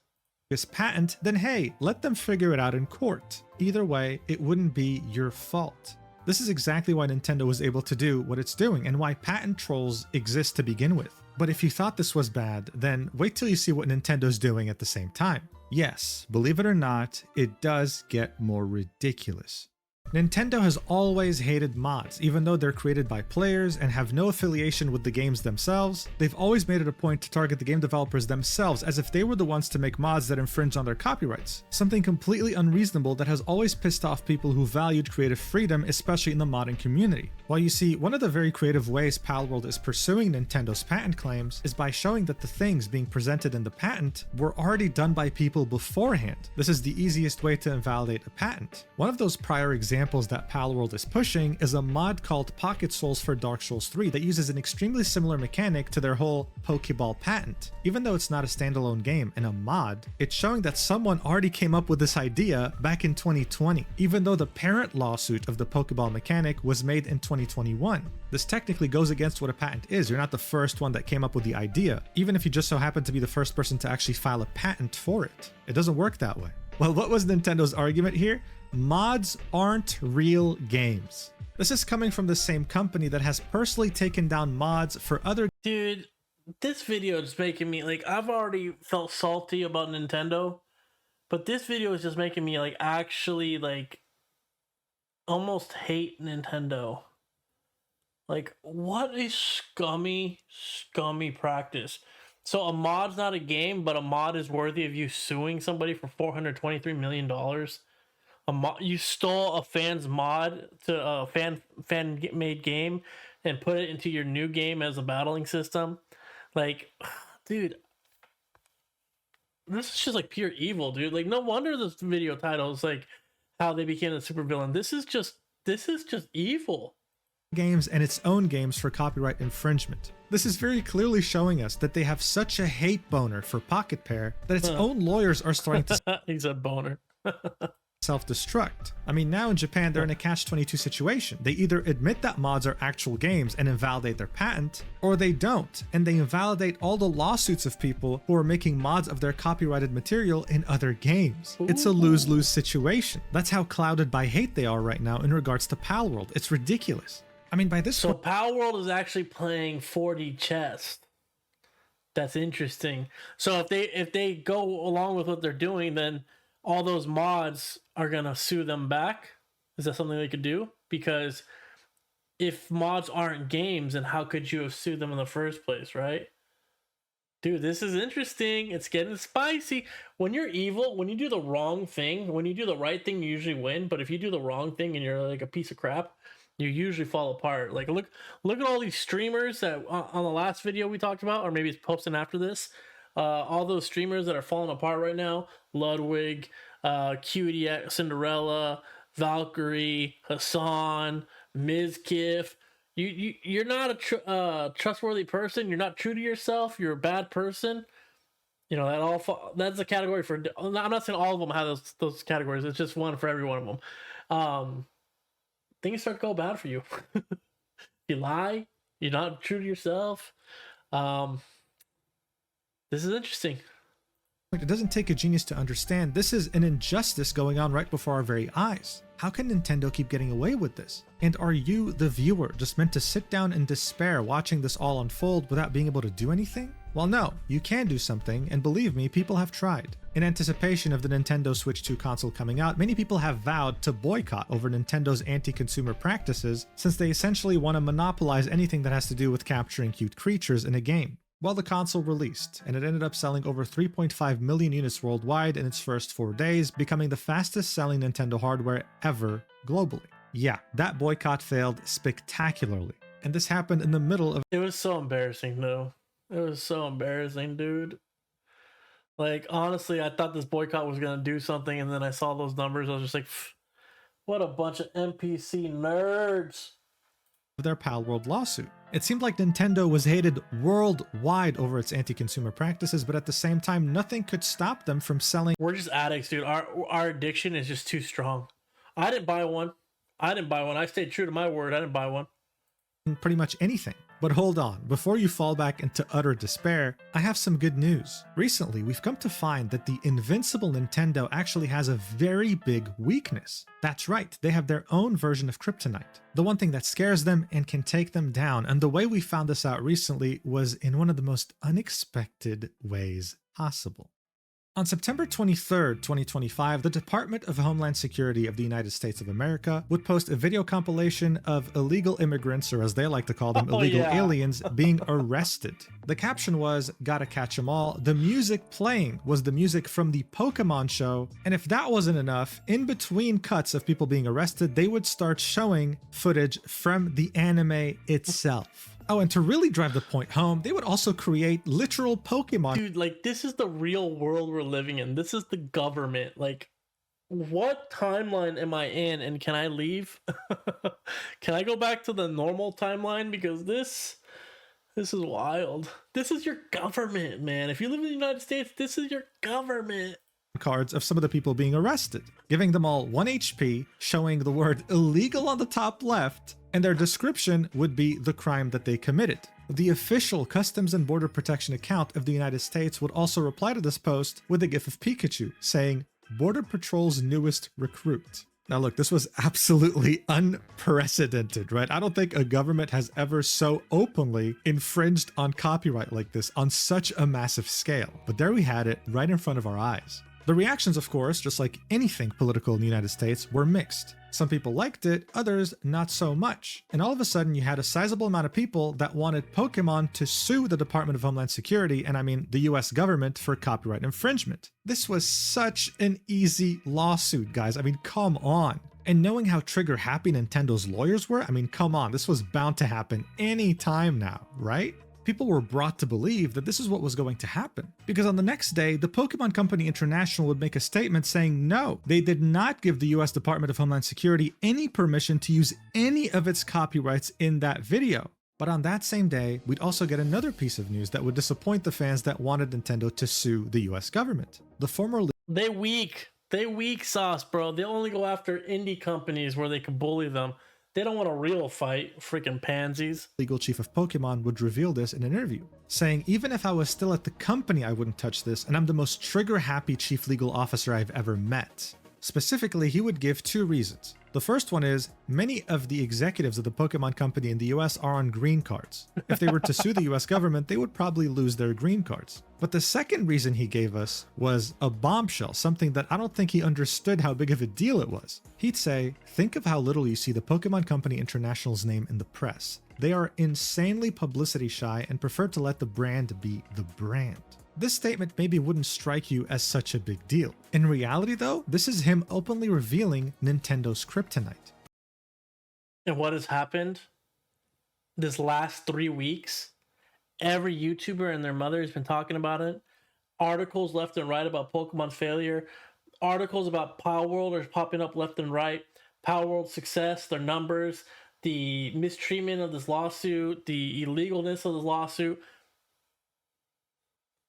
This patent, then hey, let them figure it out in court. Either way, it wouldn't be your fault. This is exactly why Nintendo was able to do what it's doing and why patent trolls exist to begin with. But if you thought this was bad, then wait till you see what Nintendo's doing at the same time. Yes, believe it or not, it does get more ridiculous. Nintendo has always hated mods, even though they're created by players and have no affiliation with the games themselves. They've always made it a point to target the game developers themselves as if they were the ones to make mods that infringe on their copyrights. Something completely unreasonable that has always pissed off people who valued creative freedom, especially in the modding community. While you see, one of the very creative ways Palworld is pursuing Nintendo's patent claims is by showing that the things being presented in the patent were already done by people beforehand. This is the easiest way to invalidate a patent. One of those prior examples that Palworld is pushing is a mod called Pocket Souls for Dark Souls 3 that uses an extremely similar mechanic to their whole Pokeball patent. Even though it's not a standalone game and a mod, it's showing that someone already came up with this idea back in 2020, even though the parent lawsuit of the Pokeball mechanic was made in 2021. This technically goes against what a patent is. You're not the first one that came up with the idea, even if you just so happen to be the first person to actually file a patent for it. It doesn't work that way. Well, what was Nintendo's argument here? mods aren't real games. This is coming from the same company that has personally taken down mods for other. Dude, this video is making me like, I've already felt salty about Nintendo, but this video is just making me like actually like almost hate Nintendo. Like, what a scummy practice. So a mod's not a game, but a mod is worthy of you suing somebody for $423 million. You stole a fan's mod to a fan made game and put it into your new game as a battling system. Like, dude, this is just like pure evil, dude. Like, no wonder this video title is like how they became the supervillain. This is just evil. Games and its own games for copyright infringement. This is very clearly showing us that they have such a hate boner for Pocket Pair that its own lawyers are starting to He's a boner. self-destruct. I mean, now in Japan, they're in a catch-22 situation. They either admit that mods are actual games and invalidate their patent, or they don't, and they invalidate all the lawsuits of people who are making mods of their copyrighted material in other games. It's a lose-lose situation. That's how clouded by hate they are right now in regards to Palworld. It's ridiculous. I mean, by this So Palworld is actually playing 4D chess. That's interesting. So if they go along with what they're doing, then all those mods are gonna sue them back. Is that something they could do? Because if mods aren't games, then how could you have sued them in the first place, right? Dude, this is interesting. It's getting spicy. When you're evil, when you do the wrong thing, when you do the right thing, you usually win. But if you do the wrong thing and you're like a piece of crap, you usually fall apart. Like look at all these streamers that on the last video we talked about, or maybe it's posting after this. All those streamers that are falling apart right now: Ludwig, Cutie, Cinderella, Valkyrie, Hassan, Mizkif. You're not a trustworthy person. You're not true to yourself. You're a bad person. You know that's a category for. I'm not saying all of them have those categories. It's just one for every one of them. Things start to go bad for you. You lie. You're not true to yourself. This is interesting. It doesn't take a genius to understand this is an injustice going on right before our very eyes. How can Nintendo keep getting away with this? And are you, the viewer, just meant to sit down in despair watching this all unfold without being able to do anything? Well, no, you can do something, and believe me, people have tried. In anticipation of the Nintendo Switch 2 console coming out, many people have vowed to boycott over Nintendo's anti-consumer practices, since they essentially want to monopolize anything that has to do with capturing cute creatures in a game. Well, the console released, and it ended up selling over 3.5 million units worldwide in its first 4 days, becoming the fastest selling Nintendo hardware ever globally. Yeah, that boycott failed spectacularly, and this happened in the middle of— It was so embarrassing, though. It was so embarrassing, dude. Like, honestly, I thought this boycott was going to do something, and then I saw those numbers. I was just like, what a bunch of NPC nerds. Their Palworld lawsuit. It seemed like Nintendo was hated worldwide over its anti-consumer practices, but at the same time, nothing could stop them from selling— We're just addicts, dude. Our addiction is just too strong. I didn't buy one. I stayed true to my word. I didn't buy one. pretty much anything. But hold on, before you fall back into utter despair, I have some good news. Recently, we've come to find that the invincible Nintendo actually has a very big weakness. That's right, they have their own version of kryptonite. The one thing that scares them and can take them down, and the way we found this out recently was in one of the most unexpected ways possible. On September 23rd, 2025, the Department of Homeland Security of the United States of America would post a video compilation of illegal immigrants, or as they like to call them, illegal aliens, being arrested. The caption was, "Gotta catch 'em all." The music playing was the music from the Pokemon show, and if that wasn't enough, in between cuts of people being arrested, they would start showing footage from the anime itself. Oh, and to really drive the point home, they would also create literal Pokemon. Dude, like, this is the real world we're living in. This is the government. Like, what timeline am I in, and can I leave? Can I go back to the normal timeline? Because this is wild. This is your government, man. If you live in the United States, this is your government. Cards of some of the people being arrested, giving them all 1 HP, showing the word illegal on the top left, and their description would be the crime that they committed. The official Customs and Border Protection account of the United States would also reply to this post with a gif of Pikachu saying, "Border Patrol's newest recruit." Now, look, this was absolutely unprecedented, right? I don't think a government has ever so openly infringed on copyright like this on such a massive scale. But there we had it right in front of our eyes. The reactions, of course, just like anything political in the United States, were mixed. Some people liked it, others not so much. And all of a sudden, you had a sizable amount of people that wanted Pokemon to sue the Department of Homeland Security, and I mean the US government, for copyright infringement. This was such an easy lawsuit, guys. I mean, come on. And knowing how trigger happy Nintendo's lawyers were, I mean, come on, this was bound to happen any time now, right? People were brought to believe that this is what was going to happen. Because on the next day, the Pokemon Company International would make a statement saying no, they did not give the US Department of Homeland Security any permission to use any of its copyrights in that video. But on that same day, we'd also get another piece of news that would disappoint the fans that wanted Nintendo to sue the US government. The former They weak sauce, bro. They only go after indie companies where they can bully them. They don't want a real fight, freaking pansies. legal chief of Pokemon would reveal this in an interview, saying, even if I was still at the company, I wouldn't touch this, and I'm the most trigger-happy chief legal officer I've ever met. Specifically, he would give two reasons. The first one is, many of the executives of the Pokemon Company in the US are on green cards. If they were to sue the US government, they would probably lose their green cards. But the second reason he gave us was a bombshell, something that I don't think he understood how big of a deal it was. He'd say, think of how little you see the Pokemon Company International's name in the press. They are insanely publicity shy and prefer to let the brand be the brand. This statement maybe wouldn't strike you as such a big deal. In reality though, this is him openly revealing Nintendo's kryptonite. And what has happened this last 3 weeks? Every YouTuber and their mother has been talking about it. Articles left and right about Pokemon failure. Articles about Palworld are popping up left and right. Palworld's success, their numbers, the mistreatment of this lawsuit, the illegalness of this lawsuit.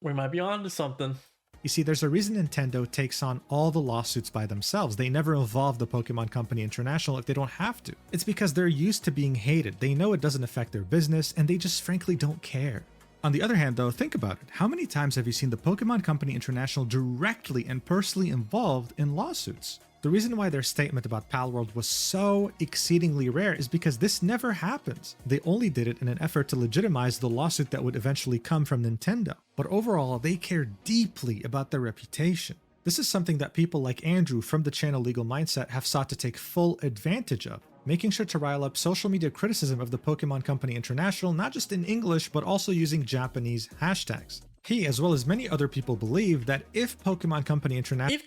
We might be on to something. You see, there's a reason Nintendo takes on all the lawsuits by themselves. They never involve the Pokemon Company International if they don't have to. It's because they're used to being hated. They know it doesn't affect their business, and they just frankly don't care. On the other hand though, think about it. How many times have you seen the Pokemon Company International directly and personally involved in lawsuits? The reason why their statement about Palworld was so exceedingly rare is because this never happens. They only did it in an effort to legitimize the lawsuit that would eventually come from Nintendo. But overall, they care deeply about their reputation. This is something that people like Andrew from the channel Legal Mindset have sought to take full advantage of, making sure to rile up social media criticism of the Pokemon Company International, not just in English, but also using Japanese hashtags. He, as well as many other people, believe that if Pokemon Company International,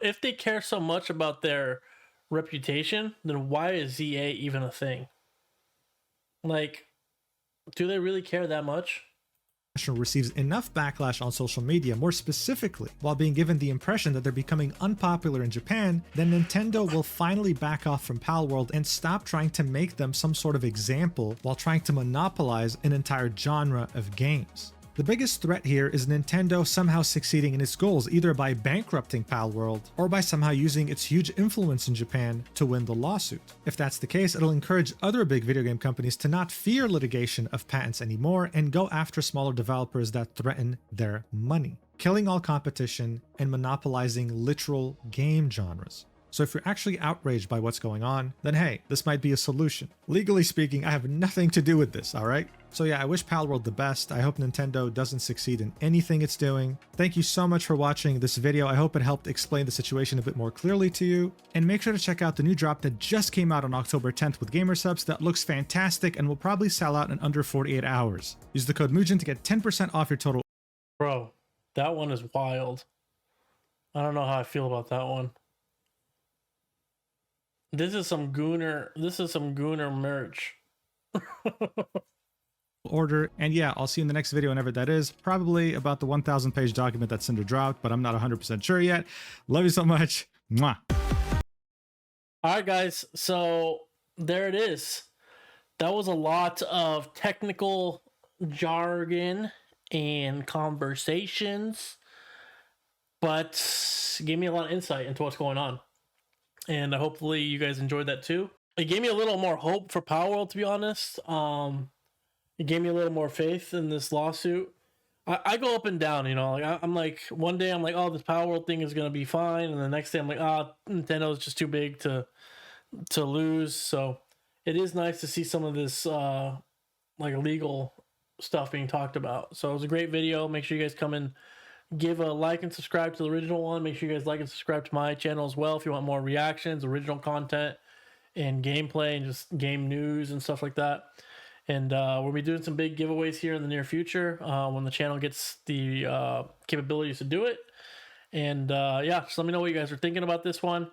if they care so much about their reputation, then why is ZA even a thing? Like, do they really care that much? receives enough backlash on social media, more specifically, while being given the impression that they're becoming unpopular in Japan, then Nintendo will finally back off from Palworld and stop trying to make them some sort of example while trying to monopolize an entire genre of games. The biggest threat here is Nintendo somehow succeeding in its goals, either by bankrupting Palworld or by somehow using its huge influence in Japan to win the lawsuit. If that's the case, it'll encourage other big video game companies to not fear litigation of patents anymore and go after smaller developers that threaten their money, killing all competition and monopolizing literal game genres. So if you're actually outraged by what's going on, then hey, this might be a solution. Legally speaking, I have nothing to do with this, alright? So yeah, I wish Palworld the best. I hope Nintendo doesn't succeed in anything it's doing. Thank you so much for watching this video. I hope it helped explain the situation a bit more clearly to you. And make sure to check out the new drop that just came out on October 10th with Gamersubs that looks fantastic and will probably sell out in under 48 hours. Use the code MUJIN to get 10% off your total. Bro, that one is wild. I don't know how I feel about that one. This is some gooner merch. Order, and yeah, I'll see you in the next video whenever that is, probably about the 1,000 page document that Cinder dropped, but I'm not 100% sure yet. Love you so much. Mwah. All right, guys, so there it is. That was a lot of technical jargon and conversations, but gave me a lot of insight into what's going on. And hopefully you guys enjoyed that too. It gave me a little more hope for Palworld, to be honest. It gave me a little more faith in this lawsuit. I go up and down, you know. Like I'm like one day I'm like, oh, this Power World thing is gonna be fine, and the next day I'm like, ah, oh, Nintendo's just too big to lose. So it is nice to see some of this like legal stuff being talked about. So it was a great video. Make sure you guys come and give a like and subscribe to the original one. Make sure you guys like and subscribe to my channel as well if you want more reactions, original content, and gameplay and just game news and stuff like that. And we'll be doing some big giveaways here in the near future when the channel gets the capabilities to do it. And yeah, just let me know what you guys are thinking about this one.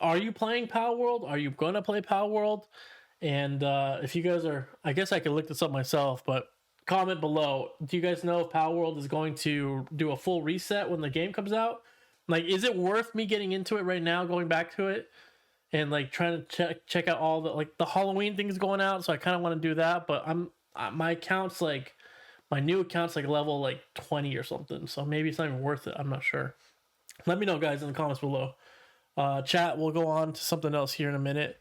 Are you playing Power World? Are you going to play Power World? And if you guys are, I guess I could look this up myself, but comment below. Do you guys know if Power World is going to do a full reset when the game comes out? Like, is it worth me getting into it right now, going back to it, and like trying to check out all the like the Halloween things going out? So I kind of want to do that, but my account's like my new account's like level like 20 or something, so maybe it's not even worth it. I'm not sure. Let me know, guys, in the comments below. Chat, we'll go on to something else here in a minute,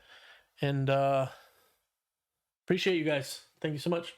and appreciate you guys. Thank you so much.